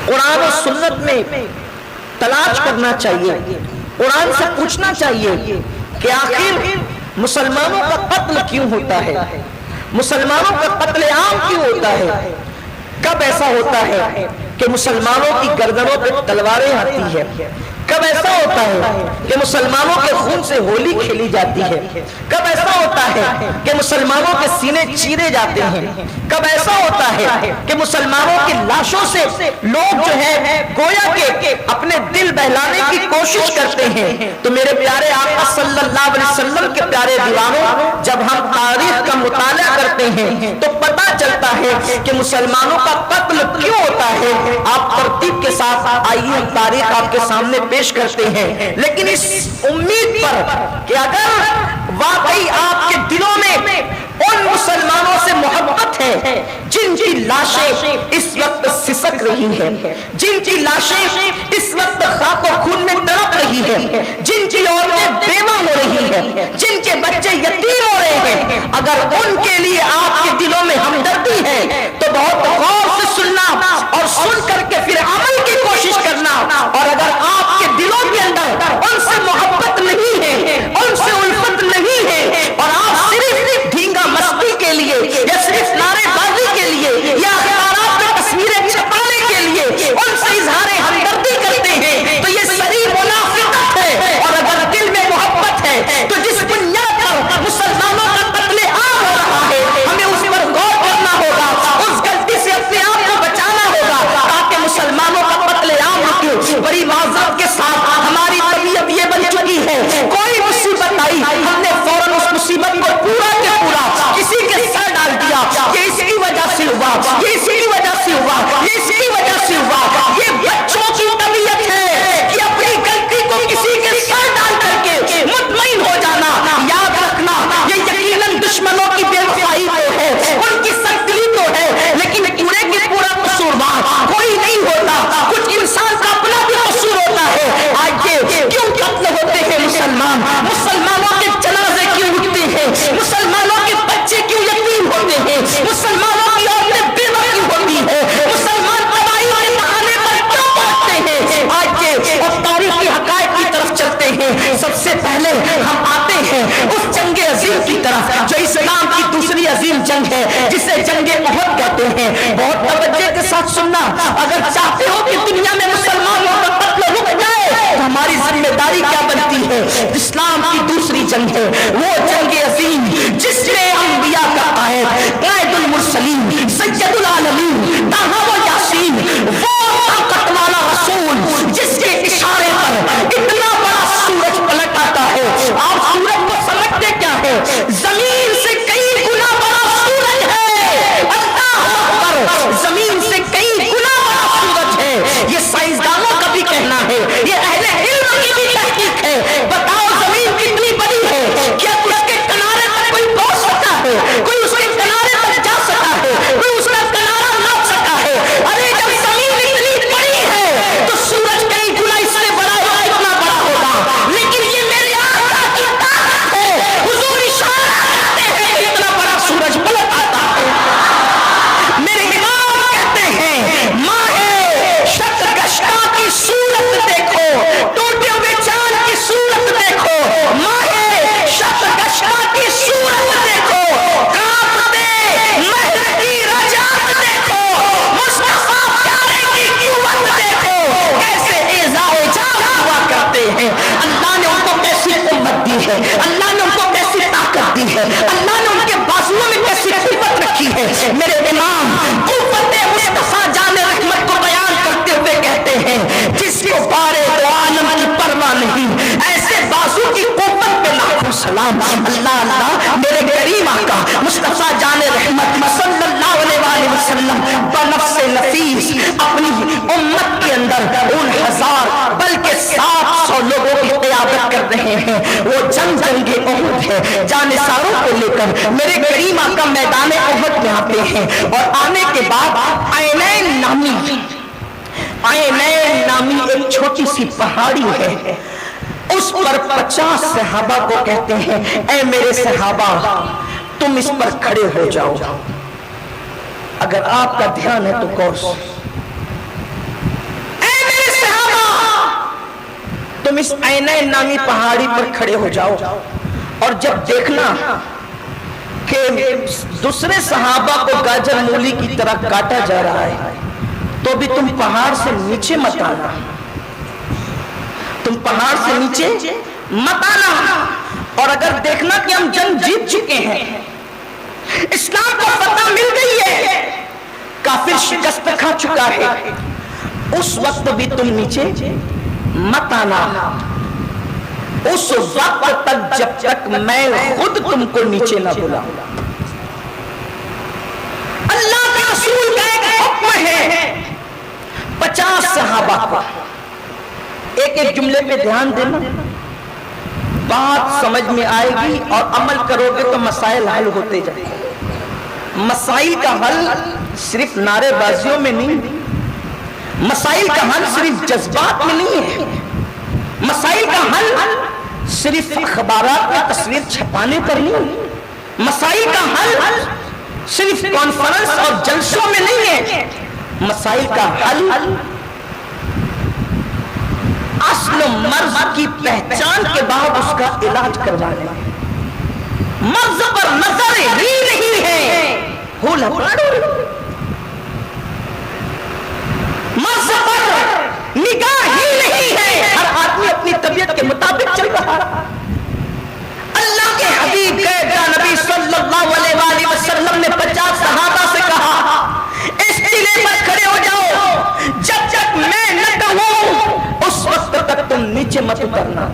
قرآن و سنت میں تلاش کرنا چاہیے، قرآن سے پوچھنا چاہیے کہ آخر مسلمانوں کا قتل کیوں ہوتا ہے، مسلمانوں کا قتل عام کیوں ہوتا ہے، کب ایسا ہوتا ہے کہ مسلمانوں کی گردنوں پہ تلواریں آتی ہے، کب ایسا ہوتا ہے کہ مسلمانوں کے خون سے ہولی کھیلی جاتی ہے، کب ایسا ہوتا ہے کہ مسلمانوں کے سینے چیرے جاتے ہیں، کب ایسا ہوتا ہے کہ مسلمانوں کی لاشوں سے لوگ جو ہے گویا کہ اپنے دل بہلانے کی کوشش کرتے ہیں۔ تو میرے پیارے آقا صلی اللہ علیہ وسلم کے پیارے دیوانوں، جب ہم تاریخ کا مطالعہ کرتے ہیں تو پتہ چلتا ہے کہ مسلمانوں کا قتل کیوں ہوتا ہے۔ آپ ترتیب کے ساتھ آئیے ہم تاریخ آپ کے سامنے پیش کرتے ہیں، لیکن اس امید پر کہ اگر واقعی آپ کے دلوں میں ان مسلمانوں سے محبت ہے جن کی لاشیں اس وقت سسک رہی ہیں، جن کی لاشیں اس وقت خاک و خون میں تڑپ رہی ہیں، جن کی عورتیں بیوہ ہو رہی ہیں، جن کے بچے یتیم ہو رہے ہیں، اگر ان کے لیے آپ کے دلوں میں ہمدردی ہے تو بہت غور سے سننا اور سن کر کے پھر عمل کی کوشش کرنا، اور اگر آپ کے دلوں کے اندر ان سے محبت نہیں ہے، ان سے الفت نہیں ہے، اور آپ صرف ڈھینگا مستی کے لیے یا صرف نعرے بازی کے لیے یا اخبارات میں تصویریں چھپانے کے لیے ان سے اظہار ہمدردی کرتے ہیں تو یہ صحیح منافقت ہے۔ اور اگر دل میں محبت ہے تو جس بنیاد پر مسلمانوں کا قتل عام ہو رہا ہے ہمیں اس پر غور کرنا ہوگا، اس غلطی سے اپنے آپ کو بچانا ہوگا تاکہ مسلمانوں کا قتل عام رکھے۔ بڑی معذرت کے ساتھ ہماری طبیعت یہ بن چکی ہے، کوئی مصیبت آئی ہم نے فوراً اس مصیبت کو پورا کے پورا کسی کے سر ڈال دیا، یہ اس کی وجہ سے ہوا، یہ اس کی وجہ سے ہوا، یہ اس کی وجہ سے ہوا۔ یہ بچوں کی طبیعت ہے کہ اپنی غلطی کو کسی کے سر ڈال کر کے مطمئن ہو جانا۔ یاد رکھنا یہ یقیناً دشمنوں کی بے وفائی تو ہے، ان کی سختی تو ہے، لیکن پورے کے پورا قصوروار کوئی نہیں ہوتا، کچھ انسان کا اپنا بھی قصور ہوتا ہے۔ آج یہ کیوں قتل ہوتے ہیں مسلمان، مسلمانوں کے جنازے کیوں اٹھتے ہیں، مسلمانوں کے بچے کیوں یتیم ہوتے ہیں، مسلمانوں کی عورتیں بیوہ کیوں ہوتی ہیں، مسلمان قبائل کے بہانے پر کیوں پڑھتے ہیں۔ آج یہ اور تاریخی حقائق کی طرف چلتے ہیں۔ سب سے پہلے ہم آتے ہیں اس جنگ عظیم کی طرف جو اسلام کی دوسری عظیم جنگ ہے جسے جنگ احد کہتے ہیں۔ بہت توجہ کے ساتھ سننا، اگر چاہتے ہو کہ دنیا میں مسلمانوں کا قتل رک جائے تو ہماری ذمہ داری کیا بنتی ہے؟ اسلام کی دوسری جنگ ہے، وہ جنگ عظیم جس میں انبیاء کا قائد، قائد المرسلین، سید العالمین، طٰہٰ و یاسین، وہ طاقت والا رسول جس کے اشارے پر اتنا بڑا سورج پلٹ آتا ہے۔ آپ سورج کو سمجھتے کیا ہے؟ زمین سے کئی گنا بڑا سورج ہے۔ اللہ اکبر، زمین سے کئی گنا بڑا سورج ہے۔ یہ سائنسدانوں کا بھی کہنا ہے، یہ اہل علم کی بھی تحقیق ہے۔ بتاؤ زمین کتنی بڑی ہے، کیا اس کے کنارے پر کوئی پہنچ سکتا ہے، کوئی اس کے کنارے پر جا سکتا ہے، کوئی اس کا کنارہ ناپ سکتا ہے؟ ارے جب زمین اتنی بڑی ہے تو سورج کئی گنا اس سے بڑا ہوگا، اتنا بڑا ہوگا، لیکن یہ میرے آقا کی طاقت ہے۔ حضور اشارہ کرتے ہیں کہ اتنا بڑا سورج پلٹ آتا ہے۔ میرے امام کہتے ہیں ماہ شکشتا کی صورت دیکھو، ٹوٹے ہوئے چاند کی صورت دیکھو، ماہ شکشتا کی صورت دیکھو، کانپتے مہر کی رجات دیکھو، مصطفیٰ پیارے کی قوت دیکھو، کیسے اعزاء و اجاب ہوا کرتے ہیں۔ اللہ نے ان کو کیسی قوت دی ہے، اللہ نے ان کو کیسی طاقت دی ہے، اللہ نے ان کے بازوؤں میں کیسی قوت رکھی ہے۔ میرے امام قوت مصطفیٰ جان رحمت کو بیان کرتے ہوئے کہتے ہیں جس کو بارے دو عالم کی پرواہ نہیں، ایسے بازو کی قوت پہ لاکھوں سلام۔ اللہ اللہ، میرے کریم آقا مصطفیٰ جان رحمت صلی اللہ علیہ وآلہ وسلم بنفس نفیس اپنی امت کے اندر ان ہزار بلکہ 700 لوگوں کی قیادت کر رہے ہیں۔ وہ جنگ احد ہے۔ جانثاروں کو لے کر میرے کریم آقا میدان احد میں آتے ہیں، اور آنے کے بعد عینین نامی ایک چھوٹی سی پہاڑی ہے، اس پر 50 صحابہ کو کہتے ہیں اے میرے صحابہ تم اس پر کھڑے ہو جاؤ۔ اگر آپ کا دھیان ہے تو غور سے تم اس عینین نامی پہاڑی پر کھڑے ہو جاؤ اور جب دیکھنا کہ دوسرے صحابہ کو گاجر مولی کی طرح کاٹا جا رہا ہے تو بھی تم پہاڑ سے نیچے مت آنا، تم پہاڑ سے نیچے مت آنا۔ اور اگر دیکھنا کہ ہم جنگ جیت چکے ہیں، اسلام کو فتح مل گئی ہے، کافر شکست کھا چکا ہے، اس وقت بھی تم نیچے مت آنا، اس وقت تک جب تک میں خود تم کو نیچے نہ بلاؤں۔ اللہ کے رسول کا ایک حکم ہے 50 صحابہ کا، ایک ایک جملے پہ دھیان دینا، بات سمجھ میں آئے گی اور عمل کرو گے تو مسائل حل ہوتے جائیں گے۔ مسائل کا حل صرف نعرے بازیوں میں نہیں، مسائل کا حل صرف جذبات میں نہیں ہے، مسائل کا حل صرف اخبارات میں تصویر چھپانے پر نہیں، مسائل کا حل صرف کانفرنس اور جلسوں میں نہیں ہے، مسائل کا حل اصل مرض کی پہچان کے بعد اس کا علاج کروانے میں۔ مرض پر نظر ہی نہیں ہے، مرض پر نگاہ ہی نہیں ہے، ہر آدمی اپنی طبیعت کے مطابق چل رہا۔ اللہ کے حبیب کا نبی صلی اللہ علیہ وآلہ وسلم نے 50 صحابہ سے کہا اس ٹیلے پر کھڑے ہو جاؤ، جب تک میں نہ کہوں اس وقت تک تم نیچے مت اترنا۔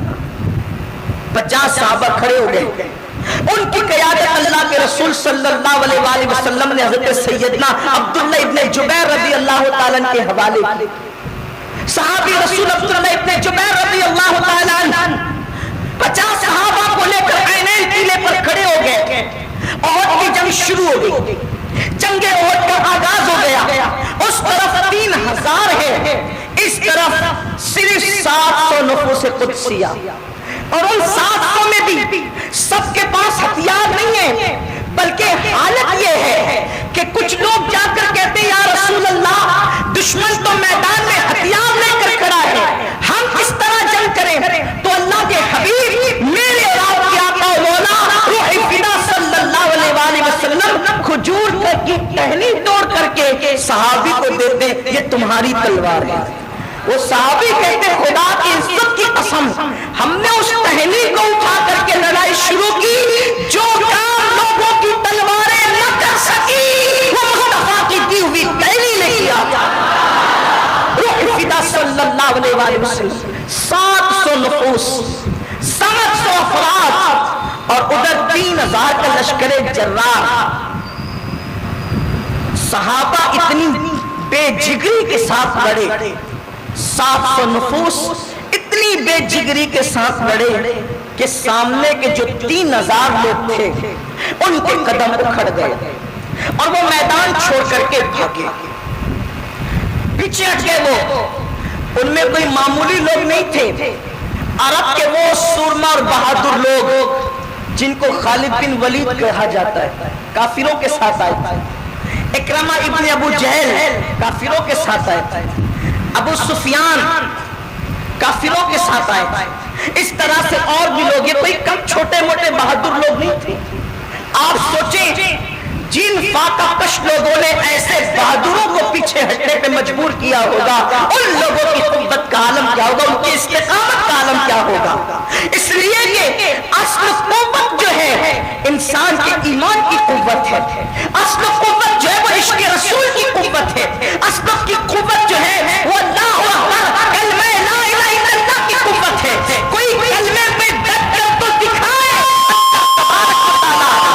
50 صحابہ کھڑے ہو گئے، ان کی قیادت اللہ کے رسول صلی اللہ علیہ وآلہ وسلم نے حضرت سیدنا عبداللہ ابن جبیر رضی اللہ تعالیٰ کے حوالے کی۔ صحابی رسول عبداللہ ابن جبیر رضی اللہ تعالیٰ 50 صحابہ کو لے کر عینین قلعے پر کھڑے ہو گئے۔ احد کی جنگ شروع ہو گئی، جنگ احد کا آغاز ہو گیا، اس طرف 3000 ہے، اس طرف صرف 700 نفوس قدسیہ، اور ان 700 میں بھی سب کے پاس ہتھیار نہیں ہے، بلکہ حالت یہ ہے کہ کچھ لوگ جا کر کہتے ہیں یا رسول اللہ دشمن تو میدان میں ہتھیار لے کر کھڑا ہے، ہم کس طرح جنگ کریں؟ تو اللہ کے حبیب میرے اور آپ کے آقا و مولا روح فدا صلی اللہ علیہ وآلہ وسلم کھجور کی ٹہنی توڑ کر کے صحابی کو دیتے یہ تمہاری تلوار ہے۔ وہ صحابی کہتے خدا کی عزت کی قسم ہم نے اس ٹہنی کو اٹھا کر کے لڑائی شروع کی، جو کام لوگوں کی تلواریں نہ کر سکی وہ مصطفیٰ کی دی ہوئی ٹہنی نے کیا۔ روح فدا صلی اللہ علیہ وآلہ وسلم 700 نفوس، 700 افراد، اور ادھر 3000 کا لشکر جرار۔ صحابہ اتنی بے جگری کے ساتھ لڑے، 700 نفوس اتنی بے جگری کے ساتھ لڑے کہ سامنے کے جو 3000 لوگ تھے ان کے قدم اکھڑ گئے اور وہ میدان چھوڑ کر کے بھاگے، پیچھے ہٹ گئے۔ وہ ان میں کوئی معمولی لوگ نہیں تھے، عرب کے وہ سورما اور بہادر لوگ جن کو خالد بن ولید کہا جاتا ہے، کافروں کے ساتھ آئے تھے۔ اکرمہ ابن ابو جہل کافروں کے ساتھ آئے تھے، ابو سفیان کافروں کے ساتھ آئے، اس طرح سے اور بھی لوگ، یہ کوئی کم چھوٹے موٹے بہادر لوگ نہیں تھے۔ آپ سوچیں جن فاقہ کش لوگوں نے ایسے بہادروں کو پیچھے ہٹنے پہ مجبور کیا ہوگا، ان لوگوں کی قوت کا عالم کیا ہوگا، ان کی استقامت کا عالم کیا ہوگا۔ اس لیے کہ اصل قوت جو ہے انسان کے ایمان کی قوت ہے، اصل قوت جو ہے وہ عشق رسول کی قوت ہے، اصل کی قوت جو ہے وہ اللہ اکبر کلمہ لا الہ الا اللہ کی قوت ہے۔ کوئی کلمے پہ ڈٹ کر تو دکھائے،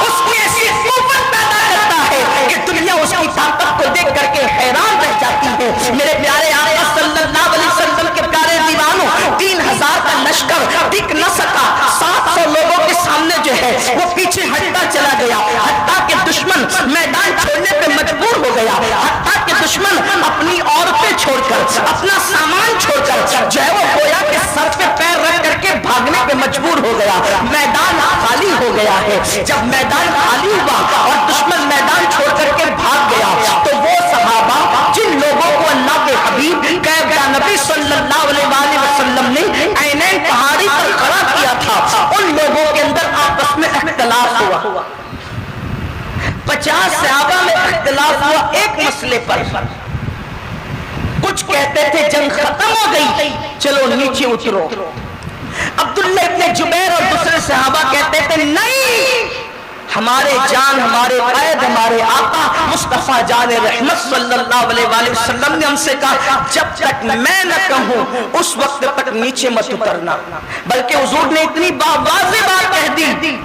اس کی ایسی قوت پیدا کرتا ہے کہ دنیا اس کی طاقت کو دیکھ کر کے حیران رہ جاتی ہے۔ میرے پیارے آقا صلی اللہ علیہ وسلم کے پیارے دیوانوں، 3000 کا لشکر ٹک نہ سکا، 700 لوگوں کے سامنے جو ہے وہ پیچھے ہٹتا چلا گیا، حتیٰ کہ دشمن میدان چھوڑنے پہ مجبور ہو گیا، حتیٰ کہ دشمن اپنی عورتیں چھوڑ کر اپنا سامان چھوڑ کر جو ہے وہ گویا کہ سر پہ پیر رکھ کر کے بھاگنے پہ مجبور ہو گیا۔ میدان خالی ہو گیا ہے، جب میدان خالی ہوا اور دشمن میدان چھوڑ کر کے بھاگ گیا تو وہ صحابہ جن لوگوں کو اللہ کے حبیب کا نبی صلی اللہ علیہ وآلہ وسلم نے عینین 50 صحابہ میں اختلاف ہوا ایک مسئلے پر. کچھ کہتے تھے جنگ ختم ہو گئی چلو نیچے اترو. عبداللہ ابن جبیر اور دوسرے صحابہ کہتے تھے نہیں، ہمارے جان، ہمارے قائد، ہمارے آقا مصطفیٰ جان رحمت صلی اللہ علیہ وآلہ وسلم نے ہم سے کہا جب تک میں نہ کہوں اس وقت تک نیچے مت اترنا. بلکہ حضور نے اتنی واضح بات کہہ دی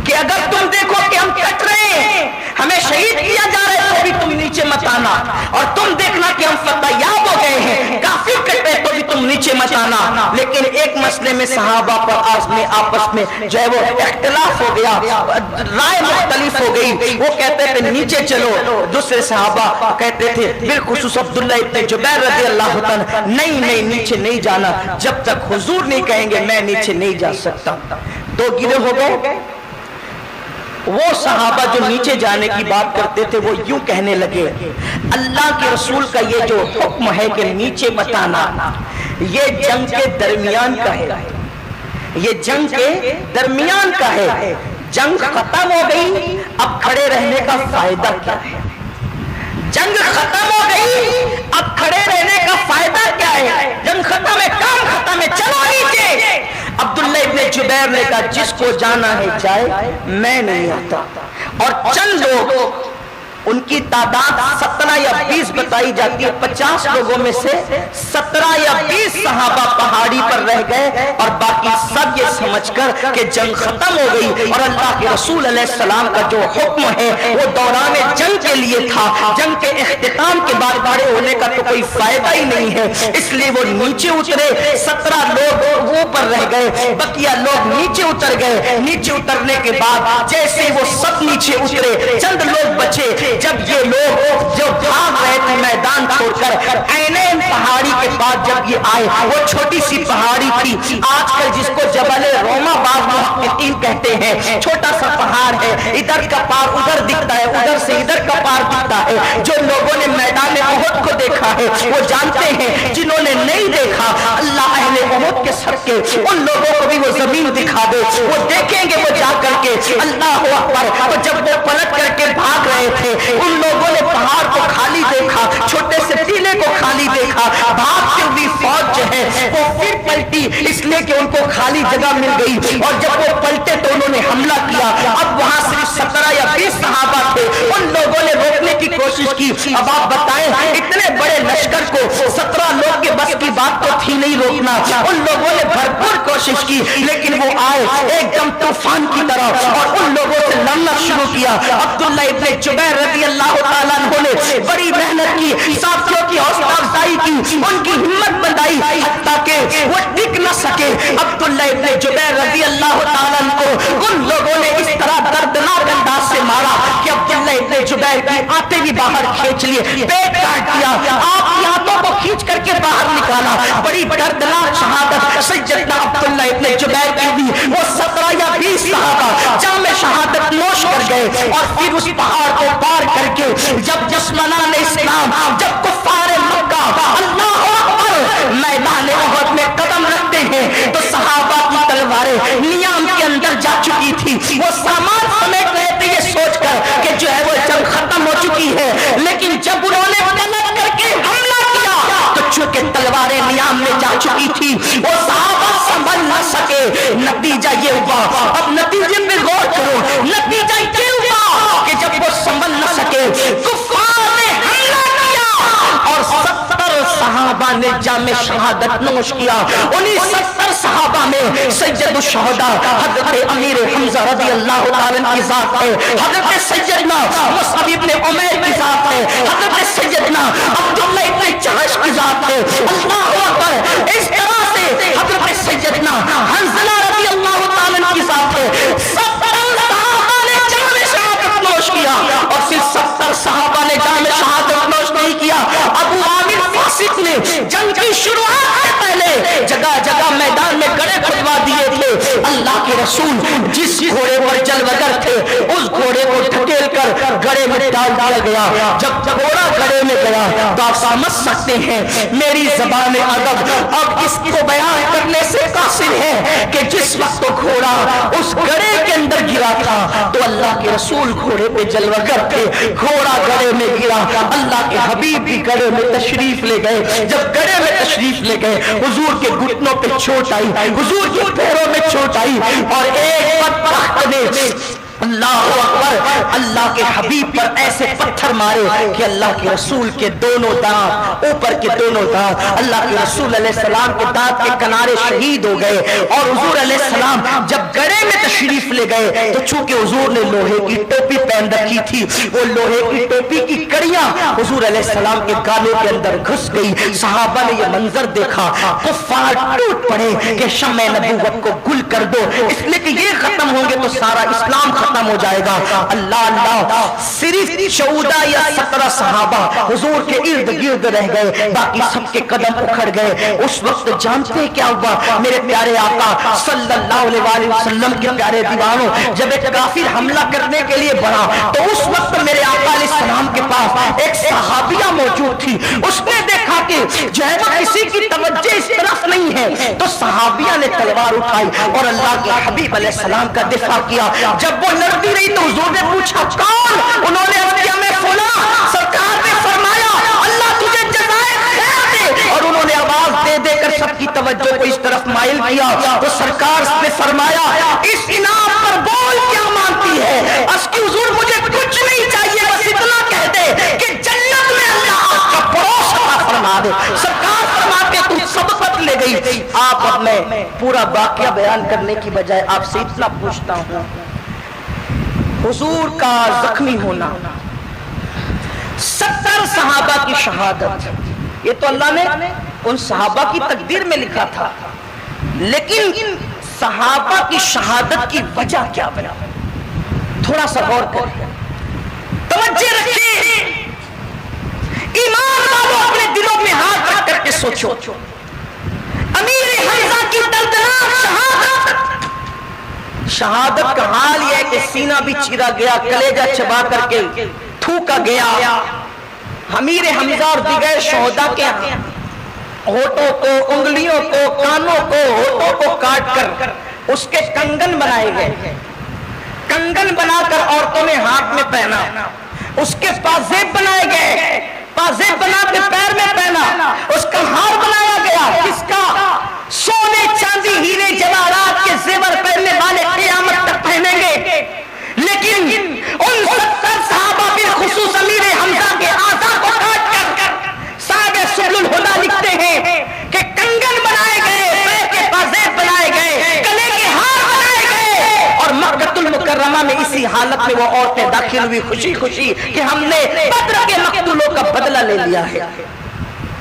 کہ اگر تم دیکھو کہ ہم کٹ رہے ہیں، ہمیں شہید کیا جا رہا ہے، تو بھی تم نیچے مت آنا. اور تم دیکھنا کہ ہم فتح یاب ہو گئے ہیں، کافر کٹ رہے، تو بھی تم نیچے مت آنا. لیکن ایک مسئلے میں صحابہ پر آپس میں جو ہے وہ اختلاف ہو گیا، رائے مختلف ہو گئی. وہ کہتے تھے نیچے چلو، دوسرے صحابہ کہتے تھے بالخصوص عبداللہ ابن جبیر رضی اللہ عنہ نہیں نیچے نہیں جانا، جب تک حضور نہیں کہیں گے میں نیچے نہیں جا سکتا. دو گروہ ہو گئے. وہ صحابہ جو نیچے جانے کی بات کرتے تھے وہ یوں کہنے لگے اللہ کے رسول کا یہ جو حکم ہے کہ نیچے مت آنا، یہ جنگ کے درمیان کا ہے، یہ جنگ کے درمیان کا ہے. جنگ ختم ہو گئی، اب کھڑے رہنے کا فائدہ کیا ہے؟ جنگ ختم ہو گئی، اب کھڑے رہنے کا فائدہ کیا ہے؟ جنگ ختم ہے، کام ختم ہے، چلو نیچے. عبداللہ ابن جبیر نے کہا جس کو جانا ہے جائے، میں نہیں آتا. اور چند لوگ، ان کی تعداد 17 یا 20 بتائی جاتی ہے، 50 لوگوں میں سے 17 یا 20 صحابہ پہاڑی پر رہ گئے اور باقی سب یہ سمجھ کر کہ جنگ ختم ہو گئی اور اللہ کے رسول علیہ السلام کا جو حکم ہے وہ دوران جنگ کے لیے تھا، جنگ کے اختتام کے بعد کھڑے ہونے کا تو کوئی فائدہ ہی نہیں ہے، اس لیے وہ نیچے اترے. 17 لوگ اوپر رہ گئے، بقیہ لوگ نیچے اتر گئے. نیچے اترنے کے بعد جیسے وہ سب نیچے اترے، چند لوگ بچے. جب یہ لوگ جو بھاگ رہے تھے میدان چھوڑ کر عینین پہاڑی کے بعد جب یہ آئے، وہ چھوٹی سی پہاڑی تھی، آج کل جس کو جبل روما بعض محققین کہتے ہیں، چھوٹا سا پہاڑ ہے، ادھر کا پار ادھر دکھتا ہے، ادھر سے ادھر کا پار دکھتا ہے. جو لوگوں نے میدان احد کو دیکھا ہے وہ جانتے ہیں، جنہوں نے نہیں دیکھا اللہ اہل احد کے صدقے ان لوگوں کو بھی وہ زمین دکھا دے، وہ دیکھیں گے وہ جا کر کے اللہ اکبر. تو جب وہ پلٹ کر کے بھاگ رہے تھے ان لوگوں نے پہاڑ کو خالی دیکھا، چھوٹے سے ٹیلے کو خالی دیکھا. بھاگتی ہوئی فوج جو ہے وہ پھر پلٹی، اس لیے کہ ان کو خالی جگہ مل گئی. اور جب وہ پلٹے تو انہوں نے حملہ کیا. اب وہاں صرف 17 یا 20 صحابہ تھے، ان لوگوں نے روکنے کی کوشش کی. اب آپ بتائیں اتنے بڑے لشکر کو 17 لوگ کے بس کی بات تو تھی نہیں روکنا. ان لوگوں نے بھرپور کوشش کی لیکن وہ آئے ایک دم طوفان کی طرح اور ان لوگوں سے لڑنا شروع کیا. عبداللہ ابن جبیر رضی اللہ تعالیٰ عنہ نے بڑی محنت کی، ساتھیوں کی حوصلہ افزائی کی، ان کی ہمت بندائی حتیٰ کہ وہ ٹک نہ سکے. عبداللہ ابن جبیر رضی اللہ تعالیٰ عنہ کو ان لوگوں نے اس طرح دردناک انداز سے مارا کہ عبداللہ ابن جبیر کی آتے بھی باہر کھینچ لیے، پیٹ کاٹ دیا، آپ کی ہاتھوں کو کھینچ کر کے باہر نکالا. بڑی دردناک شہادت سیدنا عبداللہ ابن جبیر کی بھی. وہ 17 یا 20 صحابہ جام شہادت نوش کر گئے اور پھر اس پہاڑ کو پار کر کے جب دشمنان اسلام، جب کفار مکہ اللہ اکبر میدان احد میں قدم رکھتے ہیں تو صحابہ کی تلواریں نیام کے اندر جا چکی تھی. وہ سامان سمیٹ رہے تھے یہ سوچ کر کہ جو ہے وہ جنگ ختم ہو چکی ہے، لیکن جب انہوں نے پلٹ کر کے حملہ کیا تو چونکہ تلواریں نیام میں جا چکی تھی وہ صحابہ سنبھل نہ سکے. نتیجہ یہ ہوا، اب نتیجے میں غور کرو، نتیجہ یہ ہوا کہ جب وہ سنبھل نہ سکے کفار نے حملہ کیا اور 70 صحابہ نے جام شہادت نوش کیا. انہی 70 صحابہ میں سید الشہداء حضرت امیر حمزہ رضی اللہ تعالیٰ کی ذات ہے، حضرت سیدنا مصعب ابن عمیر کی ذات ہے، حضرت سیدنا عبداللہ ابن جحش کی ذات ہے. اللہ اکبر. اس طرح سے حضرت سیدنا حنظلہ رضی اللہ تعالیٰ کی ذات ہے. 70 صحابہ نے جام شہادت نوش کیا اور پھر 70 صحابہ نے جام شہادت نوش نہیں کیا. ابو عامر فاسق نے جنگ کی شروعات پہلے جگہ جگہ میدان میں گڑھے کھدوا دیے تھے. اللہ کے رسول جس گھوڑے پر جلوگر تھے اس گھوڑے کو ڈھکیل کر گڑھے میں ڈال دیا گیا. جب گھوڑا گڑھے میں گیا تو آپ سمجھ سکتے ہیں میری زبان ادب اب اس کو بیان کرنے سے قاصر ہے کہ جس وقت گھوڑا اس گڑھے کے اندر گرا تھا تو اللہ کے رسول گھوڑے پہ جلوگر تھے. گھوڑا گڑھے میں گرا, اللہ کے حبیب بھی گڑھے میں تشریف لے گئے. جب گڑھے میں تشریف لے گئے حضور کے گھٹنوں پہ چوٹ آئی, حضور کے پیروں میں چوٹ آئی اور ایک بدبخت نے اللہ اکبر اللہ کے حبیب پر ایسے پتھر مارے کہ اللہ کے رسول کے دونوں دانت اوپر کے دونوں دانت اللہ کے رسول علیہ السلام کے دانت کے کنارے شہید ہو گئے. اور حضور علیہ السلام جب گڑھے میں تشریف لے گئے تو چونکہ حضور نے لوہے کی ٹوپی پہن رکھی تھی وہ لوہے کی ٹوپی کی کڑیاں حضور علیہ السلام کے گالوں کے اندر گھس گئی. صحابہ نے یہ منظر دیکھا, کفار ٹوٹ پڑے کہ شمع نبوت کو گل کر دو, اس لیے کہ یہ ختم ہوں گے تو سارا اسلام ختم ہو جائے گا. اللہ اللہ صرف 14 یا 17 صحابہ حضور کے ارد گرد رہ گئے, باقی سب کے قدم اکھڑ گئے. اس وقت جانتے کیا ہوا میرے پیارے آقا صلی اللہ علیہ وسلم کے پیارے دیوانوں, جب ایک کافر حملہ کرنے کے لیے بڑھا تو اس وقت میرے آقا علیہ السلام کے پاس ایک صحابیہ موجود تھی. اس نے دیکھا کہ جو ہے کسی کی توجہ اس طرف نہیں ہے تو صحابیہ نے تلوار اٹھائی اور اللہ کے حبیب علیہ السلام کا دفاع کیا. جب وہ لڑتی رہی تو حضور نے پوچھا کون؟ انہوں نے عرض کیا میں فلاں. سرکار نے فرمایا اللہ تجھے جزائے خیر دے, اور انہوں نے آواز دے دے کر سب کی توجہ کو اس طرف مائل کیا تو سرکار نے فرمایا اس انعام پر بول کیا مانتی ہے؟ اس کی حضور مجھے کچھ نہیں چاہیے بس اتنا کہہ دے کہ جنت میں اللہ آپ کا پڑوس عطا فرما دے. سرکار فرماتے تو سبقت لے گئی. آپ اب میں پورا واقعہ بیان کرنے کی بجائے آپ سے اتنا پوچھتا ہوں, حضور کا زخمی ہونا, 70 صحابہ کی شہادت, یہ تو اللہ نے ان صحابہ کی تقدیر میں لکھا تھا, لیکن صحابہ کی شہادت کی وجہ کیا بنا؟ تھوڑا سا غور کریں, توجہ رکھیں, ایمان والوں اپنے دلوں میں ہاتھ رکھ کر کے سوچو. امیر حمزہ کی دردناک شہادت کا حال یہ ہے کہ سینہ بھی چیرا گیا, کلیجہ چبا کر کے تھوکا گیا. امیر حمزہ اور دیگر شہداء کے ہونٹوں کو, انگلیوں کو, کانوں کو, ہونٹوں کو کاٹ کر اس کے کنگن بنائے گئے. کنگن بنا کر عورتوں نے ہاتھ میں پہنا, اس کے پازیب بنائے گئے, پازیب بنا کے پیر میں پہنا, اس کا ہار بنایا گیا. کس کا؟ سونے چاندی ہیرے جواہرات کے زیور پہننے والے قیامت تک پہنیں گے. لیکن ان 70 صحابہ بالخصوص امیر حمزہ کے اعضاء کو کاٹ کر صاحب سبل الہدی لکھتے ہیں کہ کنگن بنائے گئے, پیر کے پازیب بنائے گئے, گلے کے ہار بنائے گئے, اور مکۃ المکرمہ میں اسی حالت میں وہ عورتیں داخل ہوئی خوشی خوشی کہ ہم نے بدر کے مقتولوں کا بدلہ لے لیا ہے.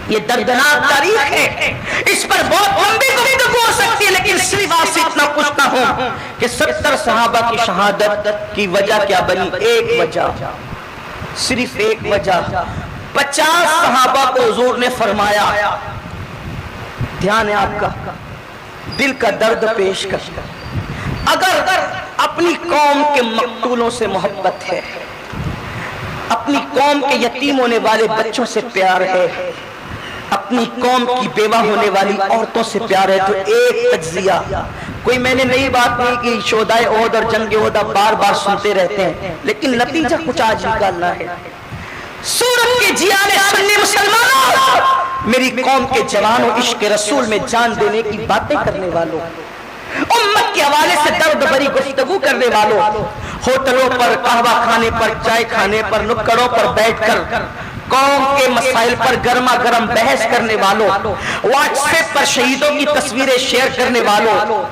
یہ دردناک تاریخ ہے, اس پر بہت لمبی گفتگو ہو سکتی ہے, لیکن صرف آپ سے اتنا پوچھتا ہوں کہ 70 صحابہ کی شہادت کی وجہ کیا بنی؟ ایک وجہ, صرف ایک وجہ. 50 صحابہ کو حضور نے فرمایا, دھیان ہے آپ کا, دل کا درد پیش کر, اگر اپنی قوم کے مقتولوں سے محبت ہے, اپنی قوم کے یتیم ہونے والے بچوں سے پیار ہے, اپنی قوم کی بیوہ ہونے والی عورتوں سے پیار ہے, تو ایک تجزیہ, کوئی میں نے نئی بات نہیں کی, شہدائے احد اور جنگ احد بار بار سنتے رہتے ہیں, لیکن نتیجہ کچھ آج نکالنا ہے. سورت کے جیانے سنی مسلمانوں, میری قوم کے جوانوں, عشق رسول میں جان دینے کی باتیں کرنے والوں, امت کے حوالے سے درد بری گفتگو کرنے والوں, ہوٹلوں پر, قہوہ کھانے پر, چائے کھانے پر, نکڑوں پر بیٹھ کر قوم کے مسائل پر گرما گرم بحث کرنے والوں, واٹس ایپ پر شہیدوں کی تصویریں شیئر کرنے والوں,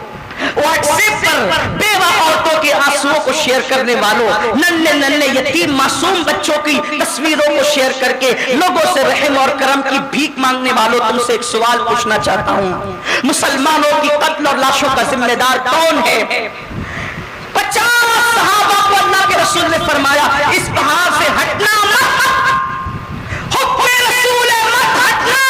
واٹس ایپ پر بیوہ عورتوں کے آنسوؤں کو شیئر کرنے والوں, ننھے ننھے یتیم معصوم بچوں کی تصویروں کو شیئر کر کے لوگوں سے رحم اور کرم کی بھیک مانگنے والوں, تم سے ایک سوال پوچھنا چاہتا ہوں, مسلمانوں کی قتل اور لاشوں کا ذمہ دار کون ہے؟ 50 صحابہ کو اللہ کے رسول نے فرمایا اس پہاڑ سے ہٹنا مت, حکم رسول مت ہٹنا.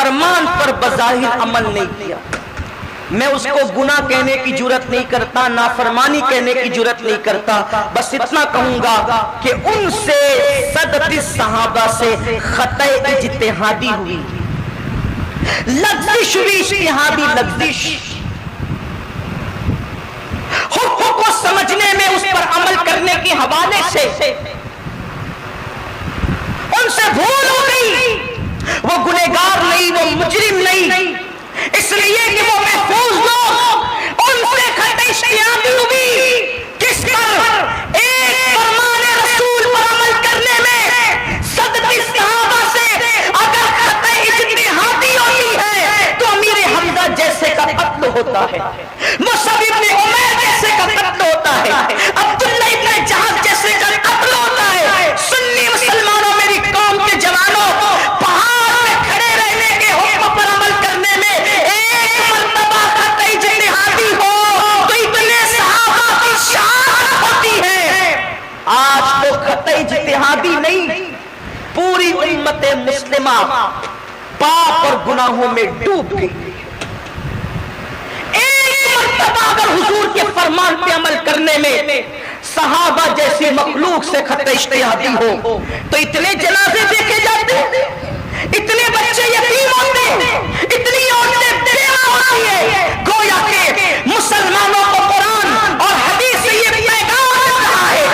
فرمان پر بظاہر عمل نہیں کیا، میں اس کو گناہ کہنے کی جرات نہیں کرتا، نافرمانی کہنے کی جرات نہیں کرتا، بس اتنا کہوں گا کہ ان سے 37 صحابہ سے خطۂ اجتہادی ہوئی، لغزش ہوئی، اجتہادی لغزش، حکم کو سمجھنے میں اس پر عمل کرنے کے حوالے سے ان سے بھول ہو گئی، وہ گنہگار نہیں، وہ مجرم نہیں، اس لیے کہ وہ محفوظ لوگ، ان سے خطۂ اجتہادی ہوئی، کس پر؟ ایک فرمان رسول پر عمل کرنے میں 37 صحابہ سے اگر خطۂ اجتہادی ہوتی ہے تو امیر حمزہ جیسے کا قتل ہوتا ہے، مصعب ابن عمیر جیسے کا قتل ہوتا ہے، عبداللہ ابن جہاز جیسے کا قتل ہوتا ہے۔ سنی مسلمانوں، میری قوم کے جوانوں، پہاڑ پہ کھڑے رہنے کے حکم پر عمل کرنے میں ایک مرتبہ خطۂ اجتہادی ہو تو اتنے صحابہ کی شہادت ہوتی ہے۔ آج تو خطۂ اجتہادی نہیں، پوری امت مسلمہ پاپ اور گناہوں میں ڈوب گئی۔ اگر حضور کے فرمان پہ عمل کرنے میں صحابہ جیسی مخلوق سے خطۂ اجتہادی ہو تو اتنے جنازے دیکھے جاتے، اتنے بچے یتیم ہوتے، اتنی عورتیں بیوہ ہوتی ہیں، گویا کہ مسلمانوں کو قرآن اور حدیث سے یہ پیغام مل رہا ہے،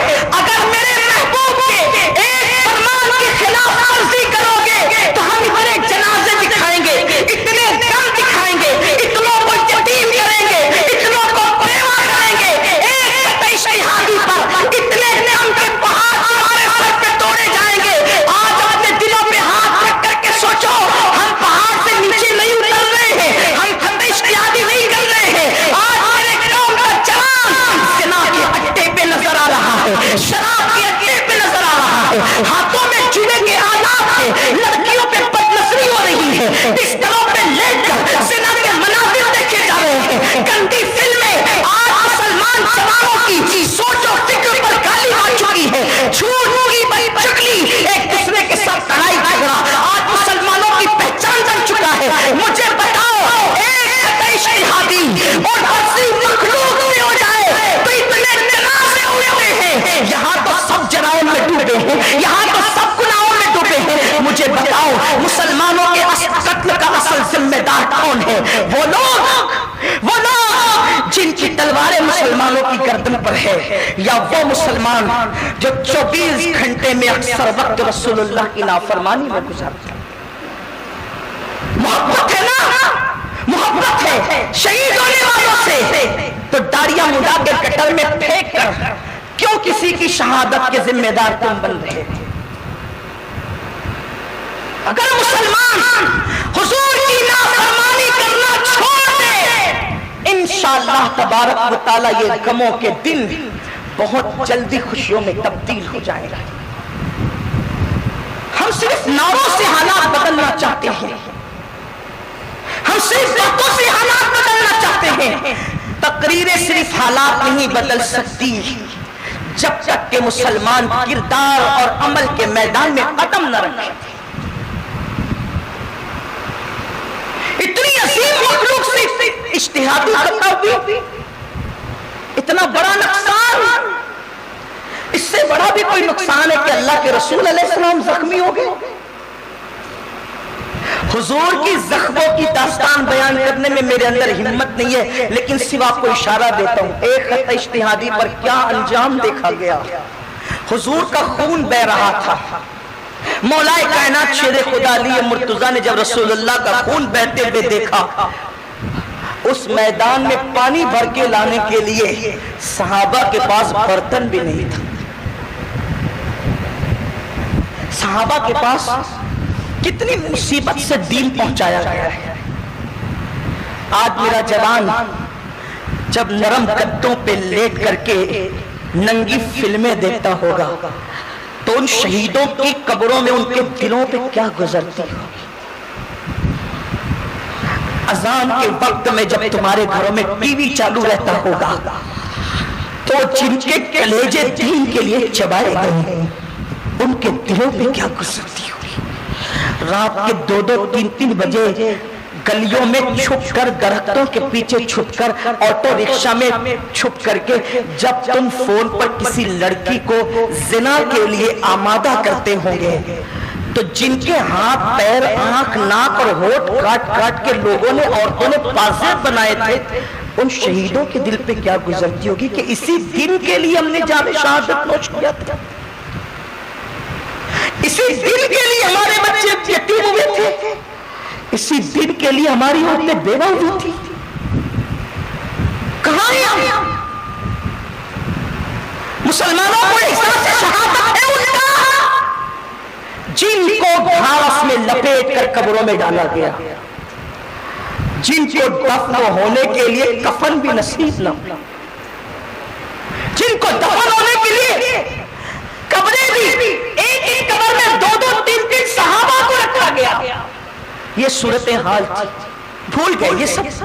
اگر میرے محبوب کے ایک فرمان کی خلاف ورزی کرو گے تو ہم اتنے جنازے دکھائیں گے، اتنے غم دکھائیں گے، اتنوں کو یتیم کریں گے، اتنوں کو بیوہ کریں گے، ایک خطۂ اجتہادی پر اتنے غم کے پہاڑ ہمارے سر پہ توڑے جائیں گے۔ آج اپنے دلوں پہ ہاتھ رکھ کر کے سوچو، ہم پہاڑ سے نیچے نہیں اتر رہے ہیں، ہم خطۂ اجتہادی نہیں کر رہے ہیں۔ آج میرے قوم کا جوان زنا کے اڈے پہ نظر آ رہا ہے، شراب کے اڈے پہ نظر آ رہا ہے، ہاتھوں میں جوئے کے آلات ہیں، لڑکیوں پہ بدنظری ہو رہی ہے، بستروں پہ لیٹ کر زنا کے مناظر دیکھے جا رہے ہیں، گندی فلمیں آج مسلمان جوانوں کی سوچ و فکر پر گالی آ چکی ہے، جھوٹ کی بد شکلی، ایک دوسرے کے ساتھ لڑائی جھگڑا آج مسلمانوں کی پہچان بن چکا ہے۔ مجھے بتاؤ، ایک خطۂ اجتہادی اور دوسری مخلوق میں ہو جائے تو اتنے جنازے ہوتے ہیں، یہاں تو سب جرائم میں ڈوبے ہیں، یہاں تو سب گناہوں میں ڈوبے ہیں۔ مجھے بتاؤ، مسلمانوں کے قتل کا اصل ذمہ دار کون ہے؟ وہ لوگ جن کی تلواریں مسلمانوں کی گردن پر ہے، یا وہ مسلمان جو 24 گھنٹے میں اکثر وقت رسول اللہ کی نافرمانی میں گزارتا ہے؟ محبت ہے نا، محبت ہے شہید ہونے والوں سے، تو داڑیاں مڈا کے گٹر میں پھینک کر کیوں کسی کی شہادت کے ذمہ دار تم بن رہے تھے؟ اگر مسلمان حضور کی نافرمانی کرنا چھوڑ دے، انشاءاللہ تبارک و تعالی یہ غموں کے دن بہت جلدی خوشیوں میں تبدیل ہو جائے گا۔ ہم صرف نعروں سے حالات بدلنا چاہتے ہیں، ہم صرف باتوں سے حالات بدلنا چاہتے ہیں۔ تقریریں صرف حالات نہیں بدل سکتی جب تک کہ مسلمان کردار اور عمل کے میدان میں قدم نہ رکھے۔ اتنی عظیم مخلوق سے اجتہادی خطا ہوئی، اتنا بڑا نقصان، اس سے بڑا بھی کوئی نقصان ہے کہ اللہ کے رسول علیہ السلام زخمی ہو گئے۔ حضور کی زخموں کی داستان بیان کرنے میں میرے اندر ہمت نہیں ہے، لیکن سوا کو اشارہ دیتا ہوں، ایک خطۂ اجتہادی پر کیا انجام دیکھا گیا۔ حضور کا خون بہ رہا تھا، مولا کائنات شیر خدا علی مرتضیٰ نے جب رسول اللہ کا خون بہتے ہوئے دیکھا، اس میدان میں پانی بھر کے لانے کے لیے صحابہ کے پاس برتن بھی نہیں تھا۔ صحابہ کے پاس کتنی مصیبت سے دین پہنچایا گیا ہے۔ آج میرا جوان جب نرم گدوں پہ لیٹ کر کے ننگی فلمیں دیکھتا ہوگا تو ان شہیدوں کی قبروں میں ان کے دلوں پہ کیا گزرتی ہوگی۔ اذان کے وقت میں جب تمہارے گھروں میں ٹی وی چالو رہتا ہوگا تو جن کے کلیجے دین کے لیے چبائے گئے ان کے دلوں پہ کیا گزرتی ہوگی۔ رات کے 2-3 بجے گلیوں میں چھپ کر، درختوں کے پیچھے چھپ کر، آٹو رکشہ میں چھپ کر کے جب تم فون پر کسی لڑکی کو زنا کے لیے آمادہ کرتے ہوں گے تو جن کے ہاتھ پیر آنکھ ناک اور ہونٹ کاٹ کاٹ کے لوگوں نے، عورتوں نے پازیب بنائے تھے، ان شہیدوں کے دل پہ کیا گزرتی ہوگی کہ اسی دن کے لیے ہم نے جام شہادت نوش کیا تھا، اسی دن کے لیے ہمارے بچے یتیم ہوئے تھے، اسی دن کے لیے ہماری عورتیں بیوہ ہوئی تھی. کہاں ہیں ہم؟ مسلمانوں کو احساس شہادت ہے ان کا، جن کو گھاس میں لپیٹ کر قبروں میں ڈالا گیا، جن کو دفن ہونے کے لیے کفن بھی نصیب نہ ہوا، جن کو دفن ہونے کے لیے قبریں بھی ایک قبر میں 2-3 صحابہ کو رکھا گیا. یہ صورتحال تھی، بھول گئے یہ سب.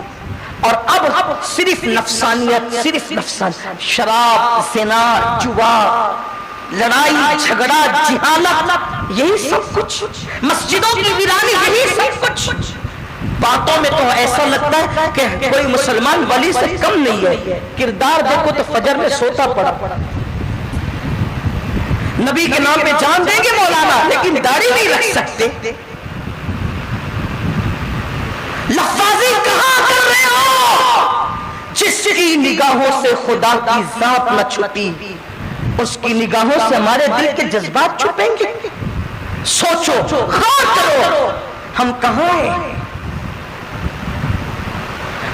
اور اب صرف نفسانیت، صرف نفسانیت، شراب، زنا، جوا، لڑائی جھگڑا، جہالت، یہی سب کچھ، مسجدوں کی ویرانی، یہی سب کچھ. باتوں میں تو ایسا لگتا ہے کہ کوئی مسلمان ولی سے کم نہیں ہے، کردار دیکھو تو فجر میں سوتا پڑا، نبی کے نام پہ جان دیں گے مولانا لیکن داڑھی نہیں رکھ سکتے. لفاظی کہاں کر رہے ہو؟ جس کی نگاہوں سے خدا کی ذات نہ چھپی، اس کی نگاہوں سے ہمارے دل کے جذبات چھپیں گے. سوچو، غور کرو، ہم کہاں ہیں؟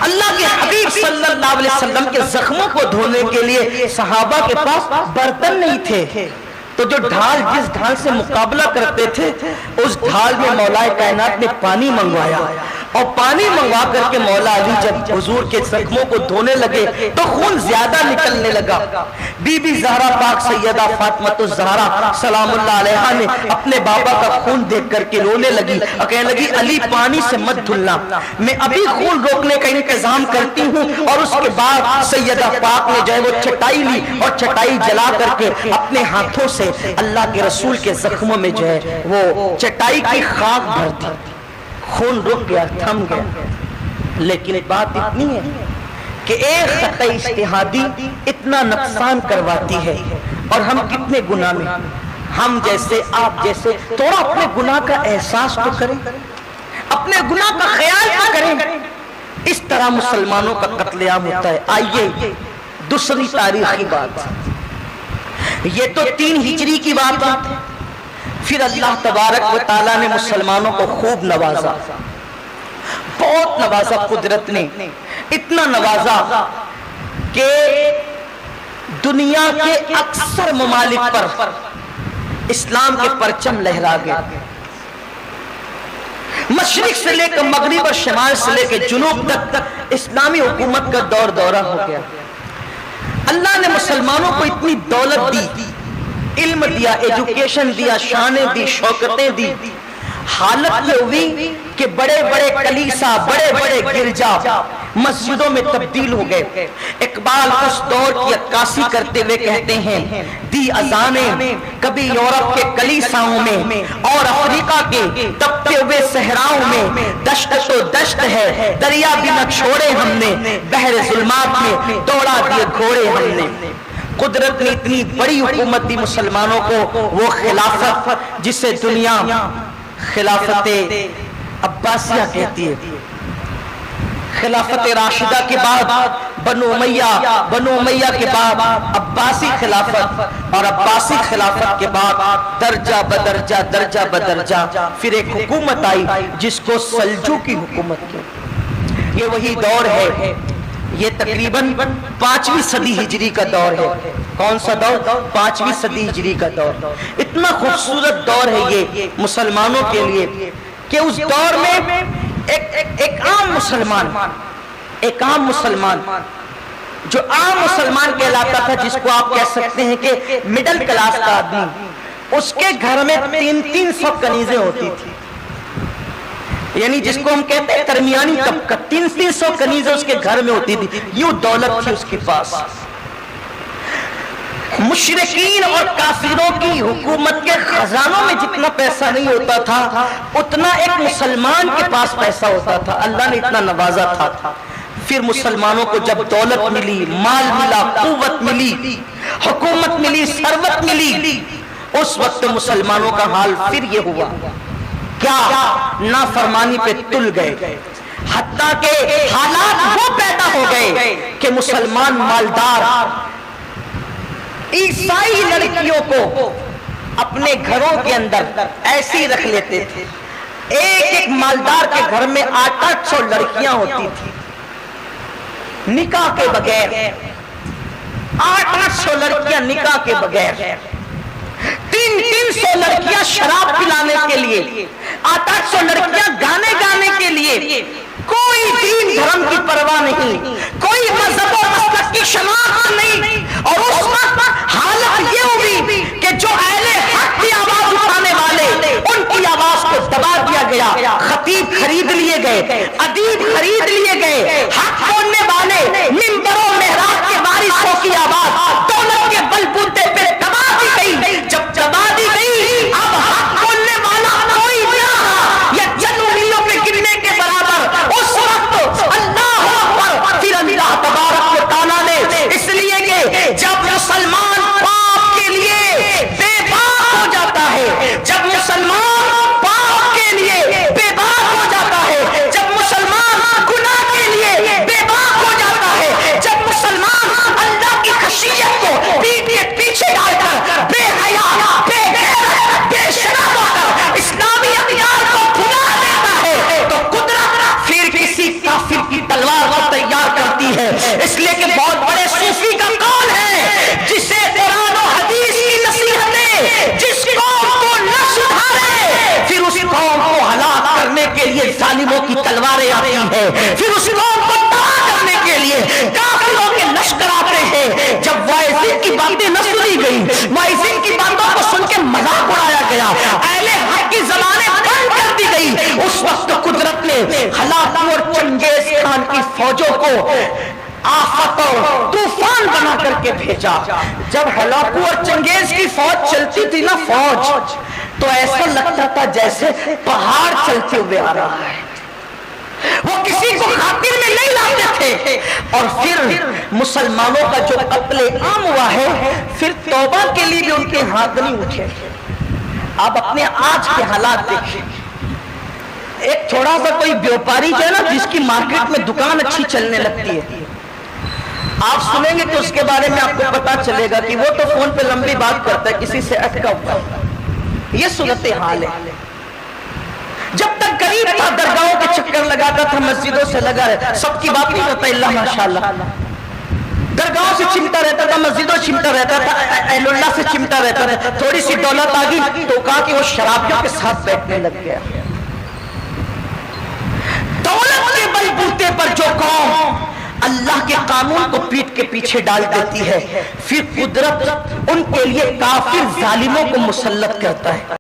اللہ کے حبیب صلی اللہ علیہ وسلم کے زخموں کو دھونے کے لیے صحابہ کے پاس برتن نہیں تھے، تو جو ڈھال، جس ڈھال سے مقابلہ کرتے تھے، اس ڈھال میں مولا کائنات نے پانی منگوایا، اور پانی منگوا کر کے مولا علی جب حضور کے زخموں کو دھونے لگے تو خون زیادہ نکلنے لگا. بی بی زہرا پاک سیدہ فاطمۃ الزہرا سلام اللہ علیہا نے اپنے بابا کا خون دیکھ کر کے رونے لگی اور کہنے لگی علی پانی سے مت دھلنا، میں ابھی خون روکنے کا انتظام کرتی ہوں. اور اس کے بعد سیدہ پاک نے جو ہے وہ چٹائی لی اور چٹائی جلا کر کے اپنے ہاتھوں سے اللہ کے رسول کے زخموں میں جو ہے وہ چٹائی کی خاک بھر دی. خون رک گیا، تھم گیا. لیکن بات اتنی ہے کہ ایک خطۂ اجتہادی اتنا نقصان کرواتی ہے، اور ہم کتنے گناہ میں، ہم جیسے آپ جیسے تھوڑا اپنے گناہ کا احساس تو کریں، اپنے گناہ کا خیال تو کریں. اس طرح مسلمانوں کا قتل عام ہوتا ہے. آئیے دوسری تاریخی بات، یہ تو 3 ہجری کی بات ہے. پھر اللہ تبارک و تعالیٰ نے مسلمانوں کو خوب نوازا، بہت نوازا. قدرت نے اتنا نوازا کہ دنیا کے اکثر ممالک پر اسلام کے پرچم لہرا گئے. مشرق سے لے کر مغرب اور شمال سے لے کے جنوب تک اسلامی حکومت کا دور دورہ ہو گیا. اللہ نے مسلمانوں کو اتنی دولت دی، علم دیا، ایجوکیشن دیا، شانیں دی، شوکتیں دی. حالت یہ ہوئی کہ بڑے بڑے کلیسا، بڑے بڑے گرجا مسجدوں میں تبدیل ہو گئے. اقبال اس دور کی عکاسی کرتے ہوئے کہتے ہیں، دی اذانیں کبھی یورپ کے کلیساؤں میں اور افریقہ کے تپتے ہوئے صحراؤں میں. دشت تو دشت ہے، دریا بھی نہ چھوڑے ہم نے، بحر ظلمات میں دوڑا دیے گھوڑے ہم نے. قدرت نے اتنی بڑی حکومت دی مسلمانوں کو، وہ خلافت جسے دنیا خلافت عباسیہ کہتی ہے. خلافت راشدہ کے بعد بنو امیہ کے بعد عباسی خلافت، اور عباسی خلافت کے بعد درجہ بدرجہ درجہ بدرجہ پھر ایک حکومت آئی جس کو سلجوقی حکومت کی. یہ وہی دور ہے، یہ تقریباً 5ویں صدی ہجری کا دور ہے. کون سا دور؟ 5ویں صدی ہجری کا دور. اتنا خوبصورت دور ہے یہ مسلمانوں کے لیے کہ اس دور میں ایک عام مسلمان جو عام مسلمان کہلاتا تھا، جس کو آپ کہہ سکتے ہیں کہ مڈل کلاس کا آدمی، اس کے گھر میں 300 کنیزیں ہوتی تھی. یعنی جس کو ہم کہتے ہیں درمیانی طبقہ، 300 کنیزیں اس کے گھر میں ہوتی تھی. یوں دولت تھی اس کے پاس. مشرکین اور کافروں کی حکومت کے خزانوں میں جتنا پیسہ نہیں ہوتا تھا اتنا ایک مسلمان کے پاس پیسہ ہوتا تھا. اللہ نے اتنا نوازا تھا. پھر مسلمانوں کو جب دولت ملی، مال ملا، قوت ملی، حکومت ملی، ثروت ملی، اس وقت مسلمانوں کا حال پھر یہ ہوا کیا؟ نافرمانی پہ تل گئے. حتیٰ کہ حالات وہ پیدا ہو گئے کہ مسلمان مالدار عیسائی لڑکیوں کو اپنے گھروں کے اندر ایسی رکھ لیتے تھے. ایک مالدار کے گھر میں 800 لڑکیاں ہوتی تھی نکاح کے بغیر. 800 لڑکیاں نکاح کے بغیر، 300 لڑکیاں شراب پلانے کے لیے، 800 لڑکیاں گانے گانے کے لیے. کوئی دین دھرم کی پرواہ نہیں، کوئی مذہب و مسلک کی شناخت نہیں. اور اس وقت حالت یہ ہوئی کہ جو اہل حق کی آواز اٹھانے والے، ان کی آواز کو دبا دیا گیا. خطیب خرید لیے گئے، ادیب خرید لیے گئے، حق بولنے والے منبر و محراب کے وارثوں کی آواز دولت کے بلبوتے پہ دبا دی گئی. جب دبا دی گئی، اب حق بولنے والا کوئی نہ یا چند انگلیوں پہ گرنے کے برابر. اس وقت اللہ اکبر. پھر اللہ تبارک و تعالیٰ نے اس لیے کہ جب مسلمان پاپ کے لیے بے باک ہو جاتا ہے، جب مسلمان پاپ کے لیے بے باک ہو جاتا ہے، جب مسلمان گناہ کے لیے بے باک ہو جاتا ہے، جب مسلمان اللہ کی خشیت کو پیٹ کے پیچھے ڈال کر بے حیا، بے غیرت، بے شرم ہو کر اسلامی اقدار کو بھلا دیتا ہے، تو قدرت پھر کسی کافر کی تلوار کو تیار کرتی ہے. اس لیے کہ بہت بڑے صوفی کا قول ہے، جسے قرآن و حدیث کی نصیحتیں جس قوم کو نہ سدھارے، پھر اس قوم کو ہلاک کرنے کے لیے ظالموں کی تلواریں آتی ہیں، پھر اس قوم کو تباہ کرنے کے لیے کافروں کے لشکر آتے ہیں. جب واعظین کی باتیں نہ سنی گئی، واعظین کی باتوں کو سن کے مذاق اڑایا گیا، اہل حق کی زبانیں بند کر دی گئی، اس وقت قدرت نے ہلاکو اور چنگیز خان کی فوجوں کو آفت اور طوفان بنا کر کے بھیجا. جب ہلاکو اور چنگیز کی فوج چلتی تھی نا فوج، تو ایسا لگتا تھا جیسے پہاڑ چلتے ہوئے آ رہا ہے. وہ کسی کو خاطر میں نہیں لاتے تھے. اور پھر مسلمانوں کا جو قتل عام ہوا ہے، پھر توبہ کے لیے بھی ان کے ہاتھ نہیں اٹھے. آپ اپنے آج کے حالات دیکھیں. ایک تھوڑا سا کوئی بیوپاری جو ہے نا، جس کی مارکیٹ میں دکان اچھی چلنے لگتی ہے، آپ سنیں گے تو اس کے بارے میں آپ کو پتا چلے گا کہ وہ تو فون پہ لمبی بات کرتا ہے، کسی سے اٹکا ہوا ہے. یہ صورتحال ہے. جب تک غریب تھا درگاہوں کے چکر لگاتا تھا، مسجدوں سے لگا رہتا، سب کی بات نہیں کرتا اللہ ماشاءاللہ. درگاہوں سے چمٹا رہتا تھا، مسجدوں چمٹا رہتا تھا، اہل اللہ سے چمٹا رہتا تھا. تھوڑی سی دولت آ گئی تو کہا کہ وہ شرابیوں کے ساتھ بیٹھنے لگ گیا. دولت کے بل بوتے پر جو قوم اللہ کے قانون کو پیٹ کے پیچھے ڈال دیتی ہے، پھر قدرت ان کے لیے کافر ظالموں کو مسلط کرتا ہے.